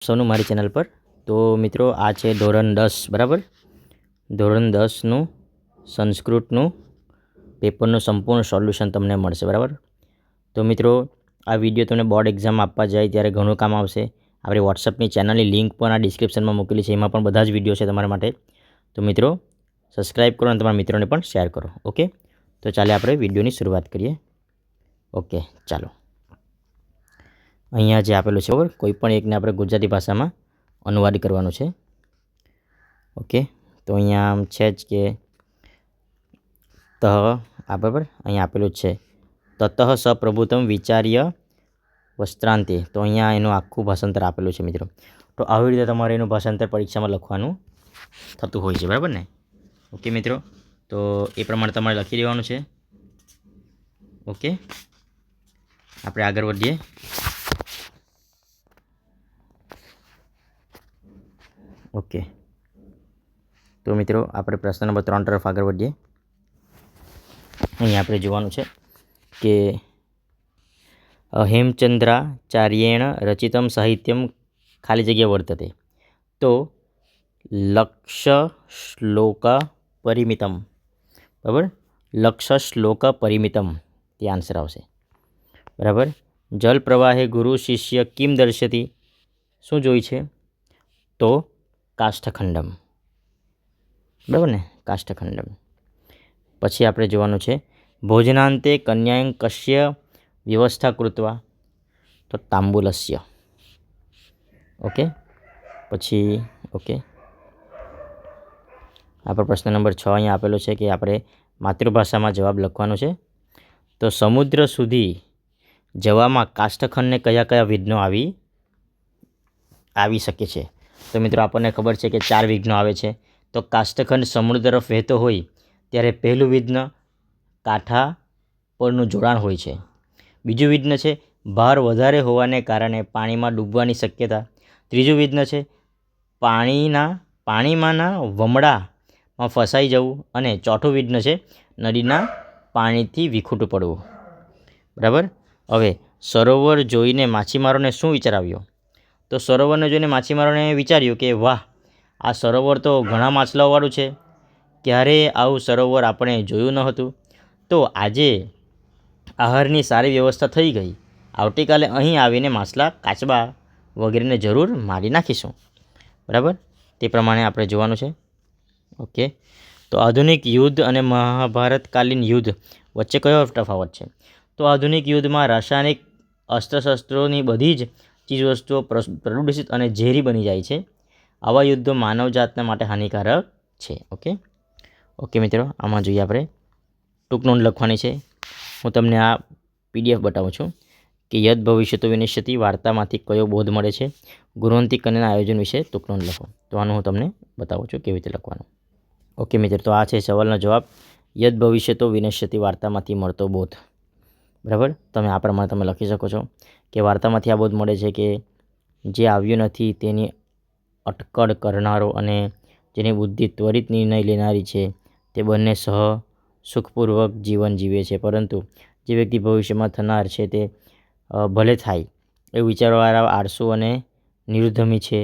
સૌનું મારી ચેનલ પર. તો મિત્રો આ છે ધોરણ 10 બરાબર. ધોરણ 10નું સંસ્કૃતનું પેપરનું સંપૂર્ણ સોલ્યુશન તમને મળશે બરાબર. તો મિત્રો આ વિડીયો તમને બોર્ડ એક્ઝામ આપવા જાય ત્યારે ઘણું કામ આવશે. આપણી વોટ્સઅપની ચેનલની લિંક પણ આ ડિસ્ક્રિપ્શનમાં મૂકેલી છે, એમાં પણ બધા જ વિડીયો છે તમારા માટે. તો મિત્રો સબસ્ક્રાઈબ કરો અને તમારા મિત્રોને પણ શેર કરો. ઓકે, તો ચાલે આપણે વિડીયોની શરૂઆત કરીએ. ઓકે ચાલો, અહીંયા જે આપેલું છે બરાબર, કોઈ પણ એકને આપણે ગુજરાતી ભાષામાં અનુવાદ કરવાનું છે. ઓકે, તો અહીંયા આમ છે જ કે આ બરાબર અહીંયા આપેલું જ છે તતઃ સપ્રભુત્વમ વિચાર્ય વસ્ત્રાંતે. તો અહીંયા એનું આખું ભાષાંતર આપેલું છે મિત્રો. તો આવી રીતે તમારે એનું ભાષાંતર પરીક્ષામાં લખવાનું થતું હોય છે બરાબર ને. ઓકે મિત્રો, તો એ પ્રમાણે તમારે લખી દેવાનું છે. ઓકે, આપણે આગળ વધીએ. ઓકે, તો મિત્રો આપણે પ્રશ્ન નંબર 3 તરફ આગળ વધીએ. અહીંયા આપણે જોવાનું છે કે હેમચંદ્રાચાર્યેણ રચિતમ સાહિત્યમ ખાલી જગ્યા વર્તતે. તો લક્ષ શ્લોક પરિમિતમ બરાબર, લક્ષ શ્લોક પરિમિતમ તે આન્સર આવશે બરાબર. જલ પ્રવાહે ગુરુ શિષ્ય કિમ દર્શતી, શું જોઈ છે? તો કાષ્ઠખંડમ બરાબર ને, કાષ્ઠખંડમ. પછી આપણે જોવાનું છે ભોજનાંતે કન્યાયં કસ્ય વ્યવસ્થા કૃત્વા, તો તાંબુલસ્ય. ઓકે, પછી ઓકે આપણે પ્રશ્ન નંબર 6 અહીંયા આપેલો છે કે આપણે માતૃભાષામાં જવાબ લખવાનો છે. તો સમુદ્ર સુધી જવામાં કાષ્ઠખંડને કયા કયા વિઘ્નો આવી શકે છે? તો મિત્રો આપણને ખબર છે કે 4 વિઘ્નો આવે છે. તો કાષ્ઠખંડ સમુદ્ર તરફ વહેતો હોય ત્યારે પહેલું વિઘ્ન કાંઠા પરનું જોડાણ હોય છે. બીજું વિઘ્ન છે ભાર વધારે હોવાને કારણે પાણીમાં ડૂબવાની શક્યતા. ત્રીજું વિઘ્ન છે પાણીમાંના વમળામાં ફસાઈ જવું. અને ચોથું વિઘ્ન છે નદીના પાણીથી વિખૂટું પડવું બરાબર. હવે સરોવર જોઈને માછીમારોને શું વિચાર આવ્યો? તો સરોવરને જોઈને માછીમારોને વિચાર્યું કે વાહ, આ સરોવર તો ઘણા માછલાઓવાળું છે, ક્યારેય આવું સરોવર આપણે જોયું ન હતું. તો આજે આહારની સારી વ્યવસ્થા થઈ ગઈ, આવતીકાલે અહીં આવીને માછલા, કાચબા વગેરેને જરૂર મારી નાખીશું બરાબર. તે પ્રમાણે આપણે જોવાનું છે. ઓકે, તો આધુનિક યુદ્ધ અને મહાભારતકાલીન યુદ્ધ વચ્ચે કયો તફાવત છે? તો આધુનિક યુદ્ધમાં રાસાયણિક અસ્ત્રશસ્ત્રોની બધી જ ચીજવસ્તુઓ પ્રદૂષિત અને ઝેરી બની જાય છે. આવા યુદ્ધો માનવજાતના માટે હાનિકારક છે. ઓકે મિત્રો, આમાં જોઈએ આપણે ટૂંક નોંધ લખવાની છે. હું તમને આ PDF બતાવું છું કે યદ ભવિષ્યતો વિનશ્યતિ વાર્તામાંથી કયો બોધ મળે છે. ગુણવંતી કન્યાના આયોજન વિશે ટૂંક નોંધ લખો. તો આનું હું તમને બતાવું છું કેવી રીતે લખવાનું. ઓકે મિત્રો, તો આ છે સવાલનો જવાબ. યદ ભવિષ્યતો વિનશ્યતિ વાર્તામાંથી મળતો બોધ બરાબર. તમે આ પ્રમાણે તમે લખી શકો છો કે વાર્તામાંથી આ બોધ મળે છે કે જે આવ્યું નથી તેની અટકળ કરનારો અને જેની બુદ્ધિ ત્વરિત નિર્ણય લેનારી છે તે બંને સુખપૂર્વક જીવન જીવે છે, પરંતુ જે વ્યક્તિ ભવિષ્યમાં થનાર છે તે ભલે થાય એવું વિચારવાવાળા આળસુ અને નિરુદ્ધમી છે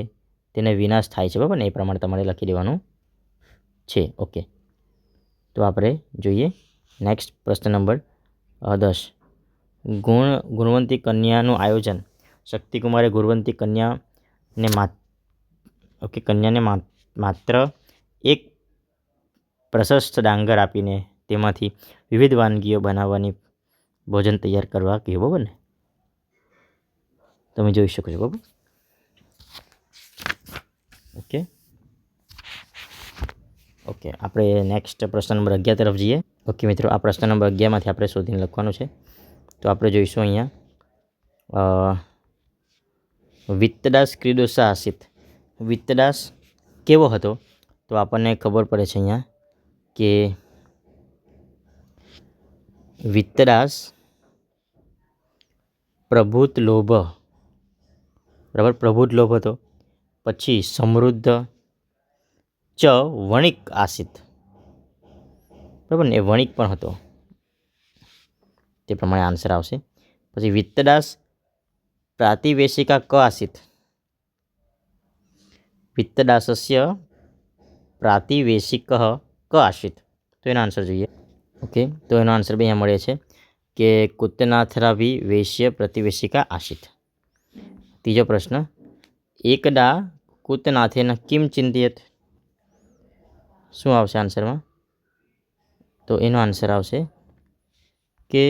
તેને વિનાશ થાય છે બરાબર ને. એ પ્રમાણે તમારે લખી દેવાનું છે. ઓકે, તો આપણે જોઈએ નેક્સ્ટ પ્રશ્ન નંબર 10. ગુણવંતી કન્યાનું આયોજન. શક્તિકુમારે ગુણવંતી કન્યાને માત્ર એક પ્રશસ્ત ડાંગર આપીને તેમાંથી વિવિધ વાનગીઓ બનાવવાની ભોજન તૈયાર કરવા કહ્યું બરાબર ને. તમે જોઈ શકો છો બરાબર. ઓકે, આપણે નેક્સ્ટ પ્રશ્ન નંબર 11 તરફ જઈએ. ઓકે મિત્રો, આ પ્રશ્ન નંબર 11માંથી આપણે શોધીને લખવાનું છે. તો આપણે જોઈશું અહીંયા વિત્તદાસ ક્રીડોસા આસિત. વિત્તદાસ કેવો હતો? તો આપણને ખબર પડે છે અહીંયા કે વિત્તદાસ પ્રભુત લોભ બરાબર, પ્રભુત લોભ હતો. પછી સમૃદ્ધ વણિક આસિત બરાબર ને, એ વણિક પણ હતો. તે પ્રમાણે આન્સર આવશે. પછી વિત્તદાસ પ્રાતિવેશિકા ક આસિત વિત્તદાસસ્ય પ્રાતિવેશિક ક આશ્રિત. તો એનો આન્સર જોઈએ. ઓકે, તો એનો આન્સર બી અહીંયા મળે છે કે કુત્તનાથરાભિ વેશ્ય પ્રતિવેશિકા આશ્રિત. ત્રીજો પ્રશ્ન, એકદા કુત્તનાથેન કિમ ચિંતયત. શું આવશે આન્સરમાં? તો એનો આન્સર આવશે કે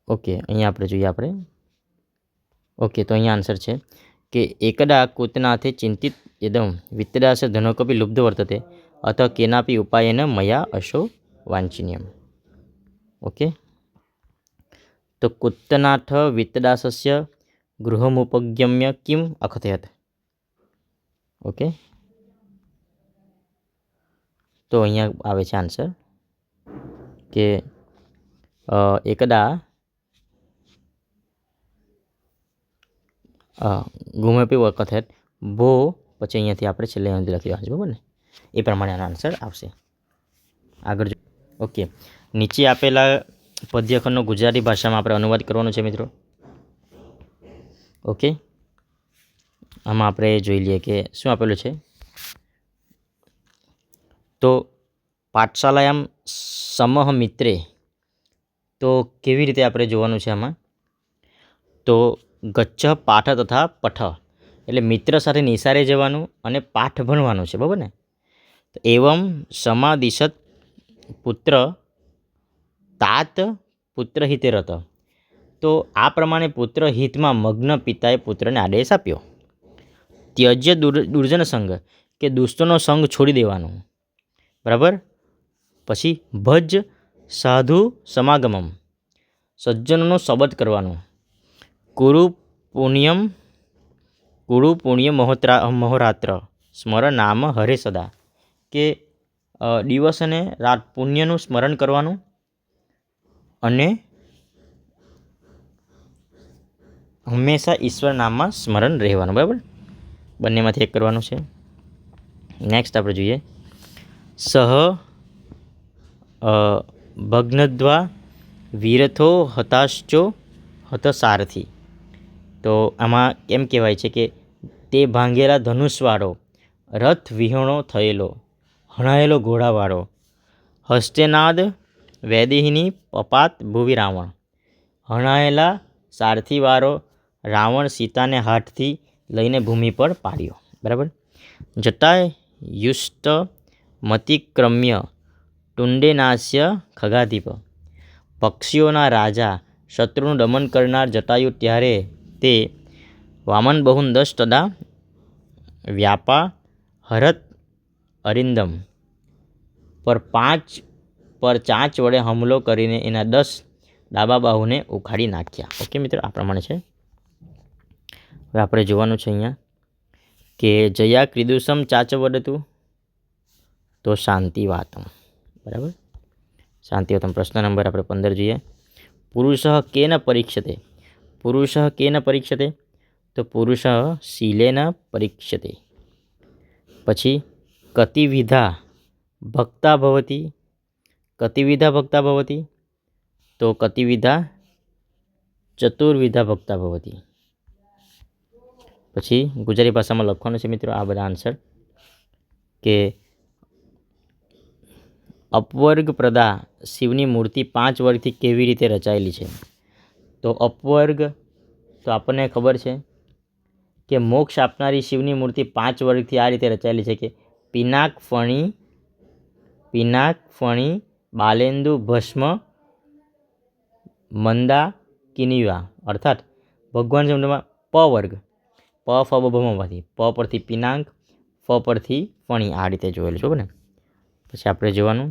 ઓકે, અહીંયા આપણે જોઈએ આપણે. ઓકે, તો અહીંયા આન્સર છે કે એકદા કુત્તનાથે ચિંતિત યદમ વિત્તદાસ ધનોકપી લુબ્ધ વર્તતે અથ કેનાપી ઉપાયેન મયા અશો વાંછનીયમ. ઓકે, તો કુત્તનાથ વિત્તદાસસ્ય ગૃહમુપગમ્ય કિમ અકથયત. ઓકે, તો અહીંયા આવે છે આન્સર કે એકદા ગુમેપી વખત ભો, પછી અહીંયાથી આપણે છેલ્લે લખી દેવાનું છે, બરાબર ને? એ પ્રમાણે આનો આન્સર આવશે. આગળ જો. ઓકે, નીચે આપેલા પદ્યખંડનો ગુજરાતી ભાષામાં આપણે અનુવાદ કરવાનો છે મિત્રો. ઓકે, આમાં આપણે જોઈ લઈએ કે શું આપેલું છે. તો પાઠશાલાયામ સમહ મિત્રે, તો કેવી રીતે આપણે જોવાનું છે આમાં? તો ગચ્છ પાઠ તથા પઠ, એટલે મિત્ર સાથે નિસારે જવાનું અને પાઠ ભણવાનું છે, બરાબર ને? તો એવમ સમાદિશત પુત્ર તાત પુત્ર હિતે રત. તો આ પ્રમાણે પુત્ર હિતમાં મગ્ન પિતાએ પુત્રને આદેશ આપ્યો. ત્યજ્ય દુર્જન સંગ, કે દુષ્ટોનો સંગ છોડી દેવાનો, બરાબર? પછી ભજ સાધુ સમાગમમ, સજ્જનોનો શબદ કરવાનો. કુરુ પુણ્ય મહોરાત્ર સ્મર નામ હરે સદા, કે દિવસ અને રાત પુણ્યનું સ્મરણ કરવાનું અને હંમેશા ઈશ્વર નામમાં સ્મરણ રહેવાનું, બરાબર? બંનેમાંથી એક કરવાનું છે. નેક્સ્ટ આપણે જોઈએ, સહ ભગ્નદ્વા વીરથો હતાશ્ચો હતસારથી. તો આમાં એમ કહેવાય છે કે તે ભાંગેલા ધનુષવાળો, રથ વિહોણો થયેલો, હણાયેલો ઘોડાવાળો, હસ્તેનાદ વૈદેહીની પપાત ભુવિ રાવણ, હણાયેલા સારથીવાળો રાવણ સીતાને હાથથી લઈને ભૂમિ પર પાડ્યો, બરાબર? જટાયુષ્ટ મતિક્રમ્ય ટુંડેનાસ્ય ખગાધિપ, પક્ષીઓના રાજા શત્રુનું દમન કરનાર જટાયુ ત્યારે તે વામન બહુન 10 તદા વ્યાપા હરત અરિંદમ પર ચાંચ વડે હુમલો કરીને એના 10 ડાબા બાહુને ઉખાડી નાખ્યા. ઓકે મિત્રો, આ પ્રમાણે છે. હવે આપણે જોવાનું છે અહીંયા કે જયા ક્રીદુષમ ચાચ વદતું, તો શાંતિ વાતમ, બરાબર? શાંતિવતમ. પ્રશ્ન નંબર આપણે 15 જોઈએ. પુરુષ કેન પરીક્ષતે. પુરુષ કેન પરીક્ષતે, તો પુરુષ શીલેન પરીક્ષતે. પછી કતિવિધા ભક્તા ભવતી, કતિવિધા ભક્તા ભવતી, તો કતિવિધા ચતુર્વિધા ભક્તા ભવતી. પછી ગુજરાતી ભાષામાં લખવાનું છે મિત્રો આ બધા આન્સર કે અપવર્ગ પ્રદા શિવની મૂર્તિ 5 વર્ગથી કેવી રીતે રચાયેલી છે. તો અપવર્ગ, તો આપણને ખબર છે કે મોક્ષ આપનારી શિવની મૂર્તિ 5 વર્ગથી આ રીતે રચાયેલી છે કે પિનાક ફણી બાલેન્દુ ભસ્મ મંદા કિનિવા, અર્થાત ભગવાન શબ્દમાં પ વર્ગ, પ ફ બ ભમાંથી, પ પરથી પિનાક, ફ પરથી ફણી, આ રીતે જોયેલું છે, ને? પછી આપણે જોવાનું,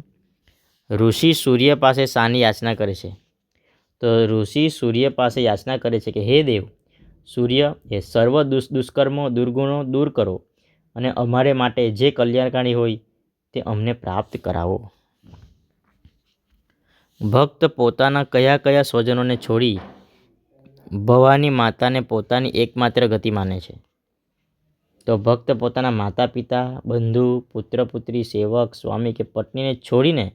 ઋષિ સૂર્ય પાસે શાની યાચના કરે છે. તો ઋષિ સૂર્ય પાસે યાચના કરે છે કે હે દેવ સૂર્ય, એ સર્વ દુષ્કર્મો દુર્ગુણો દૂર કરો અને અમારે માટે જે કલ્યાણકારી હોય તે અમને પ્રાપ્ત કરાવો. ભક્ત પોતાના કયા કયા સ્વજનોને છોડી ભવાની માતાને પોતાની એકમાત્ર ગતિ માને છે. તો ભક્ત પોતાના માતા પિતા, બંધુ, પુત્ર પુત્રી, સેવક, સ્વામી કે પત્નીને છોડીને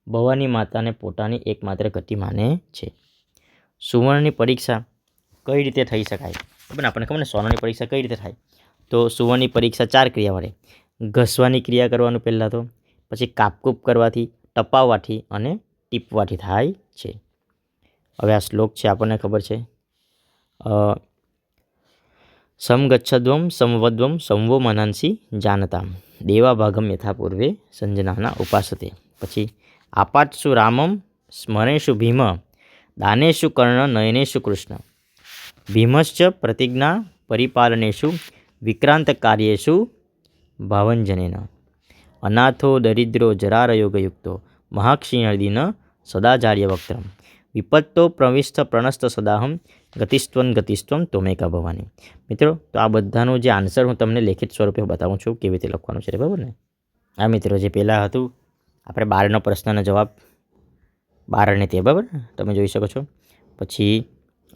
ભવાની માતાને પોતાની એકમાત્ર ગતિ માને છે. સુવર્ણની પરીક્ષા કઈ રીતે થઈ શકાય? બરાબર ને? આપણને ખબર ને સોનાની પરીક્ષા કઈ રીતે થાય. તો સુવર્ણની પરીક્ષા 4 ક્રિયા વડે. ઘસવાની ક્રિયા કરવાનું પહેલાં તો, પછી કાપકૂપ કરવાથી, ટપાવવાથી અને ટીપવાથી થાય છે. હવે આ શ્લોક છે આપણને ખબર છે. સમગચ્છદ્વમ સમવદ્વમ સંવો મનાંસી જાનતામ દેવા ભાગમ યથા પૂર્વે સંજનાના ઉપાસતે. પછી આપાતસુ રામમ સ્મરેશુ ભીમ દાનેશુ કર્ણ નયનેશુ કૃષ્ણ ભીમશ્ચ પ્રતિજ્ઞા પરિપાલનેશુ વિક્રાંત કાર્યેશુ ભાવંજનેન અનાથો દરિદ્રો જરારયોગયુક્તો મહાક્ષીણદીન સદાચાર્ય વક્ત્રમ વિપત્તો પ્રવિષ્ટ પ્રણસ્ત સદાહમ ગતિસ્ત્વમ તોમેકા ભવાની. મિત્રો, તો આ બધાનું જે આન્સર હું તમને લેખિત સ્વરૂપે બતાવું છું કેવી રીતે લખવાનું છે, બરાબર ને? આ મિત્રો જે પહેલાં હતું આપણે 12નો પ્રશ્નનો જવાબ 12 અને 13, બરાબર તમે જોઈ શકો છો. પછી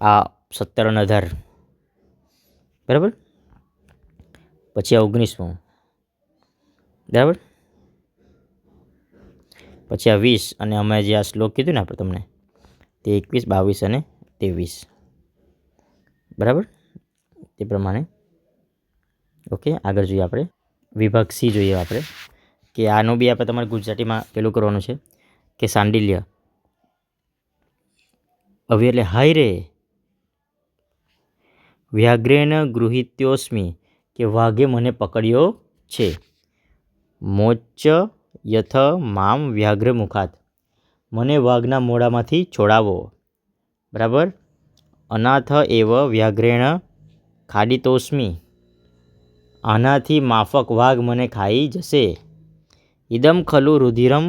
આ 17 અને 18, બરાબર. પછી આ 19મું, બરાબર. પછી આ 20 અને અમે જે આ શ્લોક કીધું ને આપણે તમને તે 21, 22 અને 23, બરાબર. તે પ્રમાણે ઓકે. આગળ જોઈએ આપણે વિભાગ સી જોઈએ આપણે કે આનું બી આપણે તમારે ગુજરાતીમાં પેલું કરવાનું છે કે સાંડિલ્ય હવે એટલે હાય રે વ્યાઘ્રેન ગૃહિત્યોસ્મી કે વાઘે મને પકડ્યો છે. મોચ્ચ યથ મામ વ્યાઘ્ર મુખાત મને વાઘના મોઢામાંથી છોડાવો, બરાબર. અનાથ એવ વ્યાઘ્રેણ ખાડિતોસ્મી આનાથી માફક વાઘ મને ખાઈ જશે. ઇદમ ખલુ રુધિરમ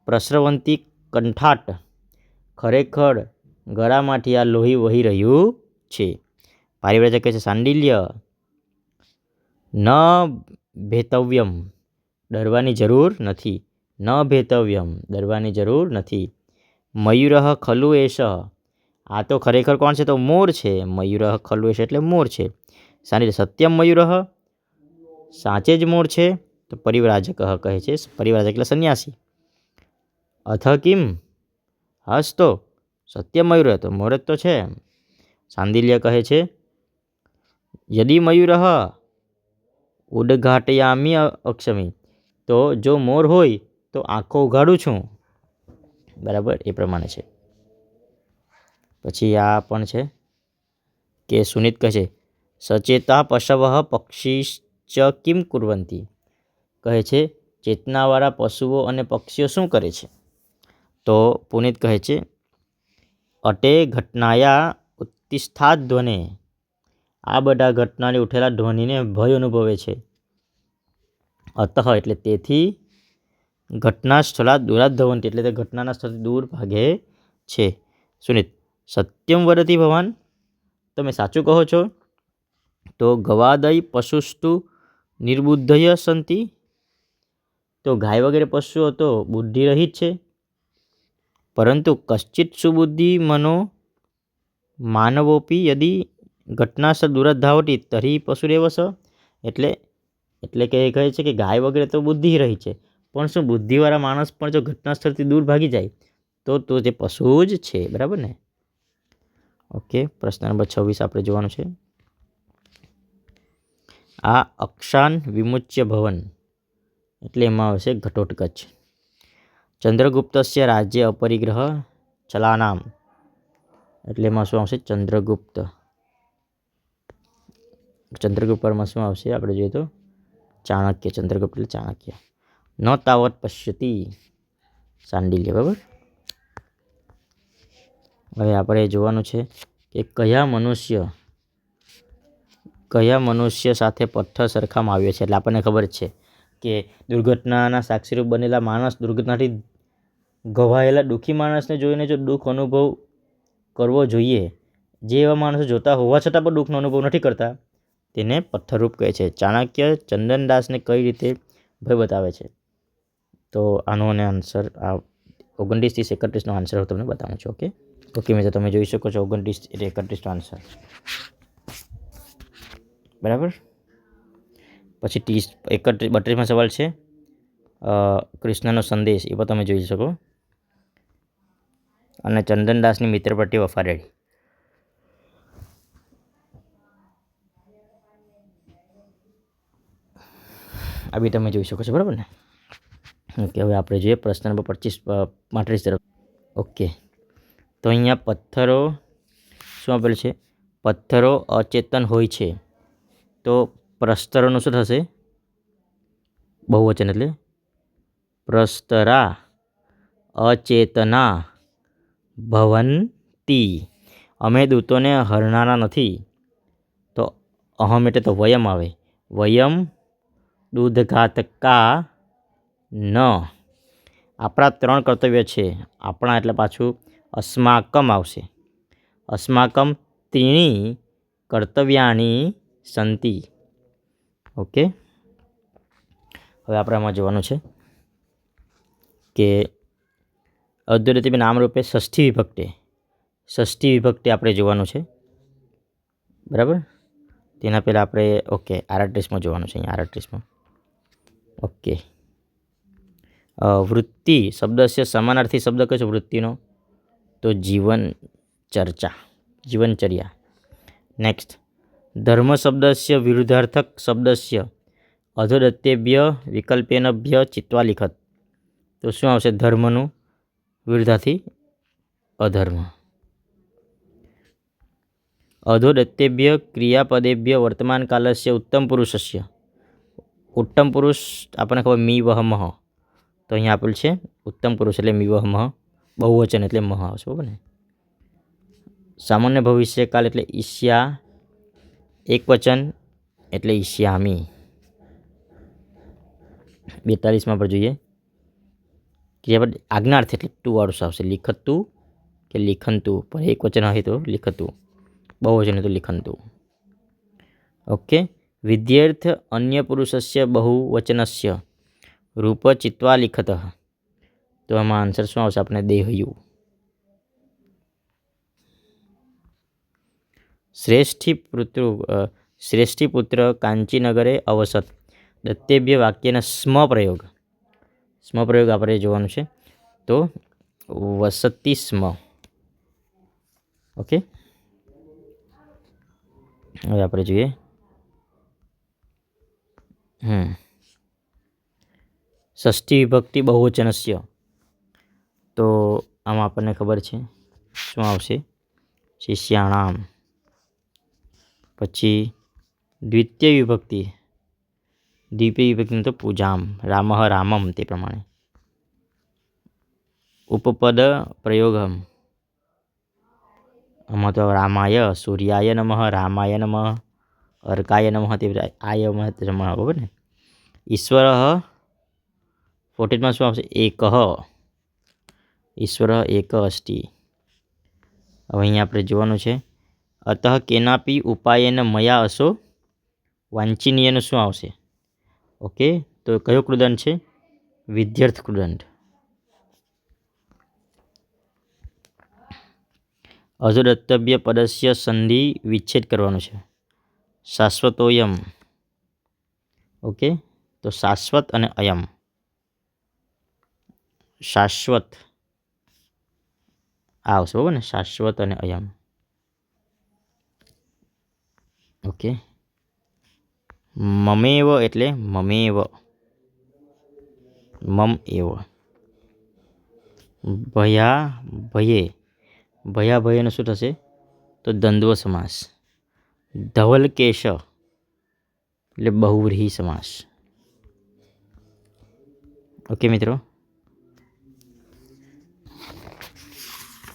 પ્રસ્રવંતી કંઠાટ ખરેખર ગળામાંથી આ લોહી વહી રહ્યું છે. પારિવ્રાજક કહે છે સાંડિલ્ય ન ભેતવ્યમ ડરવાની જરૂર નથી. ન ભેતવ્યમ ડરવાની જરૂર નથી. મયુરઃ ખલુ એષ આ તો ખરેખર કોણ છે? તો મોર છે. મયુરઃ ખલુ એષ એટલે મોર છે. સાંડિલ્ય સત્યમ મયુરઃ સાચે જ મોર છે. તો પરિવ્રાજક કહે છે, પરિવ્રાજક એટલે સંન્યાસી. અથ કિમ હસ તો સત્ય મયુર તો મોર જ તો છે. સાંડિલ્ય કહે છે યદિ મયુરઃ ઉદ્ઘાટયામિ અક્ષમી તો જો મોર હોય તો આંખો ઉઘાડું છું, બરાબર. એ પ્રમાણે છે. પછી આ પણ છે કે સુનિત કહે છે સચેતા પશવ પક્ષીશ્ચ કિમ કુર્વંતી કહે છે ચેતનાવાળા પશુઓ અને પક્ષીઓ શું કરે છે? તો પુનિત કહે છે અટે ઘટનાયા ઉત્તિષ્ઠાત ધ્વને આ બધા ઘટનાને ઉઠેલા ધ્વનિને ભય અનુભવે છે. અતઃ એટલે તેથી ઘટના સ્થળા દૂરાત ધવંતી એટલે તે ઘટનાના સ્થળથી દૂર ભાગે છે. સુનિત સત્યમ વદતિ ભવાન તમે સાચું કહો છો. તો ગવાદય પશુસ્તુ નિર્બુદ્ધય સંતિ તો ગાય વગેરે પશુઓ તો બુદ્ધિ રહિત છે. પરંતુ કશ્ચિત સુબુદ્ધિ મનો માનવોપી યદિ ઘટનાસ્થળ દૂરત ધાવતી તરી પશુરેવ સ એટલે કે એ કહે છે કે ગાય વગેરે તો બુદ્ધિ રહી છે, પણ શું બુદ્ધિવાળા માણસ પણ જો ઘટના સ્થળથી દૂર ભાગી જાય તો તે પશુ જ છે, બરાબર ને? ઓકે. પ્રશ્ન નંબર 26 આપણે જોવાનું છે. આ અક્ષાન વિમુચ્ય ભવન એટલે એમાં આવશે ઘટોત્કચ. ચંદ્રગુપ્તસ્ય રાજ્ય અપરિગ્રહ ચલાનામ એટલે એમાં શું આવશે? ચંદ્રગુપ્ત. ચંદ્રગુપ્ત પરમાં શું આવશે? આપણે જોઈએ તો ચાણક્ય. ચંદ્રગુપ્ત એટલે ચાણક્ય. ન તાવત પશ્યતિ સાંડિલ્ય, બરાબર. હવે આપણે જોવાનું છે કે કયા મનુષ્ય સાથે પથ્થર સરખામાં આવ્યો છે. એટલે આપણને ખબર જ છે કે દુર્ઘટનાના સાક્ષીરૂપ બનેલા માણસ દુર્ઘટનાથી ઘવાયેલા દુઃખી માણસને જોઈને જો દુઃખ અનુભવ કરવો જોઈએ, જે એવા માણસો જોતા હોવા છતાં પણ દુઃખનો અનુભવ નથી કરતા તેને પથ્થરરૂપ કહે છે. ચાણક્ય ચંદનદાસને કઈ રીતે ભય બતાવે છે? તો આનો અને આન્સર આ 29 થી 31નો આન્સર હું તમને બતાવું છું. ઓકે મિત્રો, તમે જોઈ શકો છો 29 એટલે 31નો આન્સર, બરાબર. પછી 32માં સવાલ છે કૃષ્ણનો સંદેશ, એ પણ તમે જોઈ શકો. અને ચંદનદાસની મિત્ર પ્રત્યે વફાદારી. આ બી તમે જોઈ શકો છો, બરાબર ને? ઓકે, હવે આપણે જોઈએ પ્રશ્ન નંબર 35 તરફ. ઓકે, તો અહીંયા પથ્થરો શું આપેલું છે? પથ્થરો અચેતન હોય છે, તો પ્રસ્તરોનું શું થશે? બહુવચન એટલે પ્રસ્તરા અચેતના ભવંતી. અમે દૂતોને હરનારા નથી, તો અહમ એટલે તો વયમ આવે. વયમ દૂધઘાતકા ન. આપણા 3 કર્તવ્ય છે. આપણા એટલે પાછું અસ્માકમ આવશે. અસ્માકમ ત્રીણી કર્તવ્યાની સંતિ. ઓકે, હવે આપણે આમાં જોવાનું છે કે અદ્વૈતી નામરૂપે ષષ્ઠી વિભક્તિ આપણે જોવાનું છે, બરાબર? તેના પહેલાં આપણે ઓકે 38માં જોવાનું છે. અહીંયા 38માં ઓકે, વૃત્તિ શબ્દસ્ય સમાનાર્થી શબ્દ કયો છે વૃત્તિનો? તો જીવનચર્યા. નેક્સ્ટ, ધર્મ શબ્દસ્ય વિરુદ્ધાર્થક શબ્દસ્ય અધોદત્તેભ્ય વિકલ્પેનભ્ય ચિત્વા લિખત. તો શું આવશે ધર્મનું વિરુદ્ધાર્થી? અધર્મ. અધોદત્તેભ્ય ક્રિયાપદેભ્ય વર્તમાન કાલસ્ય ઉત્તમ પુરુષસ્ય. ઉત્તમ પુરુષ આપણને ખબર મી વહ મહ, તો અહીંયા આપેલું છે ઉત્તમ પુરુષ એટલે મી વહ મહ, બહુવચન એટલે મહ આવશે, બરાબર ને? સામાન્ય ભવિષ્યકાળ એટલે ઈષ્યા, એકવચન એટલે ઈષ્યામી. 42માં પર જોઈએ ક્રિયાપદ આજ્ઞાર્થ એટલે ટુ વાળું આવશે. લિખતું કે લિખંતું, પણ એકવચન હોય તો લિખતું, બહુવચન હોય તો લિખંતું. ઓકે, વિદ્યાર્થ અન્ય પુરુષસ્ય બહુવચનસ્ય રૂપ ચિત્વા લિખત. તો આમાં આન્સર શું આવશે? આપણે દેહયુ. શ્રેષ્ઠી પુત્ર કાંચીનગરે અવસત. દત્તેભ્ય વાક્યના સ્મ પ્રયોગ આપણે જોવાનું છે. તો વસતી સ્મ. ઓકે, હવે આપણે જોઈએ ષષ્ઠી વિભક્તિ બહુવચનસ્ય. તો આમાં આપણને ખબર છે શું આવશે? શિષ્યાણામ. પછી દ્વિતીય વિભક્તિ તો પૂજામ, રામઃ રામમ, તે પ્રમાણે. ઉપપદ પ્રયોગમ, આમાં તો રામાય, સૂર્યાય નમઃ, રામાય નમઃ, અર્કાય નમઃ, તે આય નમઃ, બરાબર ને? ઈશ્વર 14માં શું આવશે? એકઃ. ઈશ્વર એક અસ્તિ. હવે અહીંયા આપણે જોવાનું છે અતઃ કેનાપી ઉપાયેન મયા અસો વાંચનીયનું શું આવશે? ઓકે, તો કયો કૃદંત છે? વિધ્યર્થ કૃદંત. અધોદત્તવ્ય પદસ્ય સંધિ વિચ્છેદ કરવાનું છે. શાશ્વતોયમ. ઓકે, તો શાશ્વત અને અયમ. શાશ્વત આવશે, બરાબર ને? શાશ્વત અને અયમ. ઓકે, મમેવ એટલે મમેવ, મમ એવ. ભયાભયનું શું થશે? તો દ્વંદ્વ સમાસ. ધવલકેશ એટલે બહુવ્રીહી સમાસ. ઓકે મિત્રો,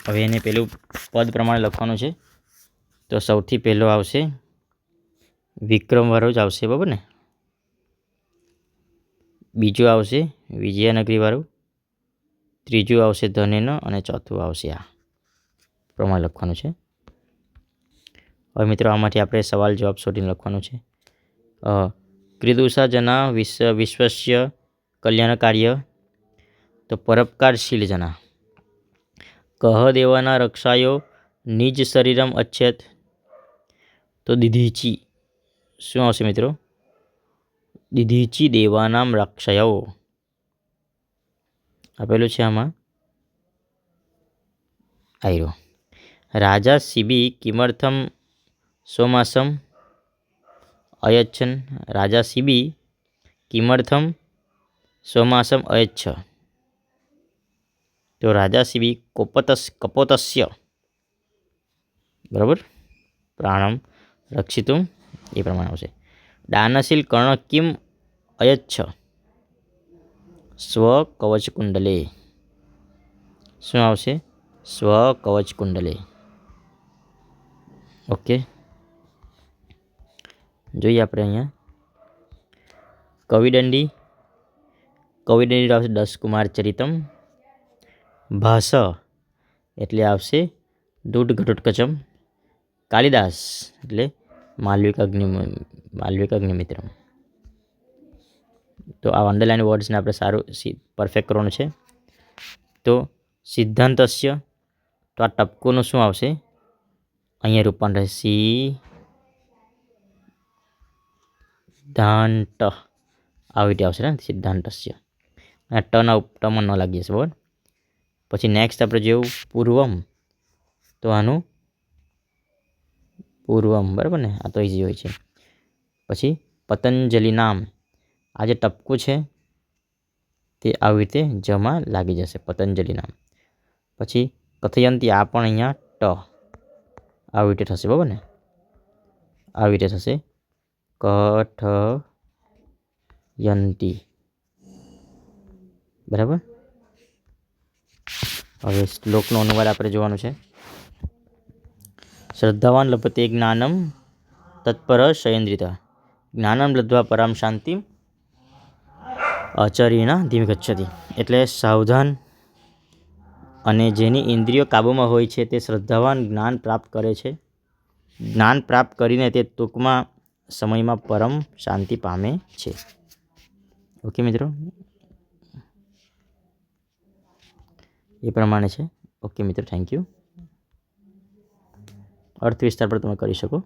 હવે એને પેલું પદ પ્રમાણે લખવાનું છે. તો સૌથી પહેલો આવશે વિક્રમવાળો જ આવશે, બરાબર ને? બીજું આવશે વિજયાનગરીવાળું, ત્રીજું આવશે ધનેન, અને ચોથું આવશે આ પ્રમાણે લખવાનું છે. હવે મિત્રો આમાંથી આપણે સવાલ જવાબ શોધીને લખવાનું છે. ક્રિદુષા જના વિશ્વસ્ય કલ્યાણ કાર્ય, તો પરોપકારશીલ જના. કહ દેવાના રક્ષાયો નિજ શરીરમ અચ્છેત, તો દિધીચી. શું આવશે મિત્રો? દિધીચી દેવાનામ રક્ષાયો આપેલું છે આમાં. આયરો. રાજા શિબી કિમર્થમ સોમાસમ અયચ્છન. રાજા શિબી કિમર્થમ સ્વમાસમ અયચ્છ, તો રાજાસિબી કપોતસ્ય, બરાબર, પ્રાણમ રક્ષિતું એ પ્રમાણે આવશે. દાનશીલ કર્ણ કિમ અયચ્છ, સ્વ કવચ કુંડલે, શું આવશે? સ્વ કવચ કુંડલે. ઓકે, જોઈએ આપણે અહીંયા કવિદંડી. કવિદંડી આવશે 10 કુમાર ચરિતમ. ભાસ એટલે આવશે દૂઢ ઘટોત્કચમ. કાલિદાસ એટલે માલવિક અગ્નિમિત્રમ. તો આ અંડરલાઇન વર્ડ્સને આપણે સારું પરફેક્ટ કરવાનું છે. તો સિદ્ધાંતસ્ય, તો આ ટપકોનું શું આવશે? અહીંયા રૂપાંતર સિદ્ધાંત આવી રીતે આવશે ને, સિદ્ધાંતસ્ય. આ ટમાં ન લાગી જશે, બરાબર. પછી નેક્સ્ટ આપણે જેવું પૂર્વમ, તો આનું પૂર્વમ, બરાબર ને, આ તો ઇઝી હોય છે. પછી પતંજલિ નામ, આ જે ટપકું છે તે આવી રીતે જમાં લાગી જશે, પતંજલિ નામ. પછી કથયંતી, આ પણ અહીંયા ટ આવી રીતે થશે, બરાબર ને, આવી રીતે થશે કથયંતી, બરાબર. હવે શ્લોકનો અનુવાદ આપણે જોવાનું છે. શ્રદ્ધાવાન લભતે જ્ઞાનમ તત્પર શયેન્દ્રિત, જ્ઞાનમ લબ્ધ્વા પરામ શાંતિમ આચાર્યેણ ધીમિગચ્છતિ. એટલે સાવધાન અને જેની ઇન્દ્રિયો કાબૂમાં હોય છે તે શ્રદ્ધાવાન જ્ઞાન પ્રાપ્ત કરે છે. જ્ઞાન પ્રાપ્ત કરીને તે ટૂંકમાં સમયમાં પરમ શાંતિ પામે છે. ઓકે મિત્રો, એ પ્રમાણે છે. ઓકે મિત્રો, થેન્ક યુ. અર્થ વિસ્તાર પર તમે કરી શકો.